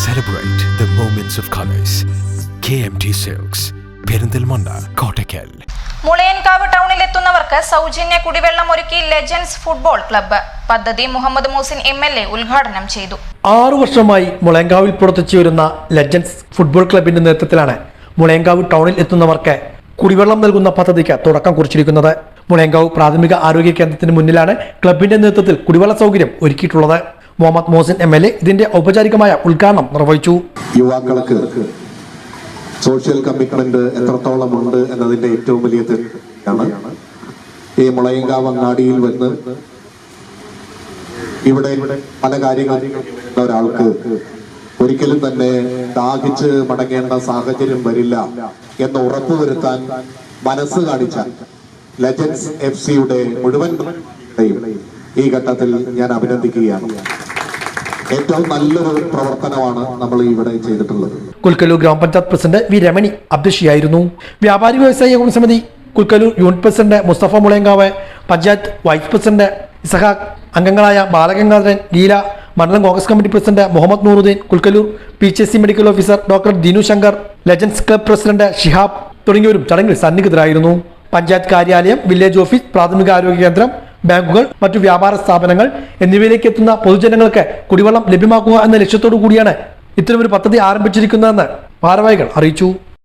Celebrate the moments of colors. KMT Silks, Perinthalmanna, Kottakkal. Mulayankavu ടൗണിലെത്തുന്നവർക്ക് സൗജന്യ കുടിവെള്ളം ഒരുക്കി ലെജൻഡ്സ് ഫുട്ബോൾ ക്ലബ്ബ്. പദ്ധതി മുഹമ്മദ് മൂസിൻ MLA ഉദ്ഘാടനം ചെയ്തു. 6 വർഷമായി മുളയൻകാവിൽ പ്രവർത്തിച്ചു വരുന്ന ലെജൻഡ്സ് ഫുട്ബോൾ ക്ലബിന്റെ നേതൃത്വത്തിലാണ് മുളയൻകാവ് ടൗണിൽ എത്തുന്നവർക്ക് കുടിവെള്ളം നൽകുന്ന പദ്ധതിക്ക് തുടക്കം കുറിച്ചിരിക്കുന്നത്. മുളയൻകാവ് പ്രാഥമിക ആരോഗ്യ കേന്ദ്രത്തിന് മുന്നിലാണ് ക്ലബിന്റെ നേതൃത്വത്തിൽ കുടിവെള്ള സൗകര്യം ഒരുക്കിയിട്ടുള്ളത്. മുഹമ്മദ് മോസിൻ MLA ഇതിന്റെ ഔപചാരികമായ ഉദ്ഘാടനം നിർവഹിച്ചു. യുവാക്കൾക്ക് സോഷ്യൽ കമ്മിറ്റ്മെന്റ് എത്രത്തോളം ഉണ്ട് എന്നതിന്റെ ഏറ്റവും വലിയ തെളിവാണ് ഈ മുളയൻകാവ് അങ്ങാടിയിൽ വന്ന് ഇവിടെ പല കാര്യങ്ങളും ഒരാൾക്ക് ഒരിക്കലും തന്നെ ദാഹിച്ച് മടങ്ങേണ്ട സാഹചര്യം വരില്ല എന്ന് ഉറപ്പുവരുത്താൻ മനസ്സ് കാണിച്ച ലെജൻഡ്സ് FC-യുടെ മുഴുവൻ ഈ ഘട്ടത്തിൽ ഞാൻ അഭിനന്ദിക്കുകയാണ്. ഏറ്റവും നല്ലൊരു പ്രവർത്തനമാണ് നമ്മൾ ഇവിടെ ചെയ്തിട്ടുള്ളത്. കുൽക്കലൂർ ഗ്രാമപഞ്ചായത്ത് പ്രസിഡന്റ് വി രമണി അധ്യക്ഷയായിരുന്നു. വ്യാപാരി വ്യവസായ ഏകോപന സമിതി Kulkalur unit president Mustafa Mulayankavu, panchayat vice president Isahaq, അംഗങ്ങളായ ബാലഗംഗാധരൻ, ലീല, മണ്ഡലം Congress committee president Muhammad Nooruddin, Kulkalur PHC medical officer doctor Dinu Shankar, legends club president Shihab തുടങ്ങിയവരും ചടങ്ങിൽ സന്നിഹിതരായിരുന്നു. പഞ്ചായത്ത് കാര്യാലയം, വില്ലേജ് ഓഫീസ്, പ്രാഥമിക ആരോഗ്യ കേന്ദ്രം, ബാങ്കുകൾ, മറ്റു വ്യാപാര സ്ഥാപനങ്ങൾ എന്നിവയിലേക്ക് എത്തുന്ന പൊതുജനങ്ങൾക്ക് കുടിവെള്ളം ലഭ്യമാക്കുക എന്ന ലക്ഷ്യത്തോടു കൂടിയാണ് ഇത്തരമൊരു പദ്ധതി ആരംഭിച്ചിരിക്കുന്നതെന്ന് ഭാരവാഹികൾ അറിയിച്ചു.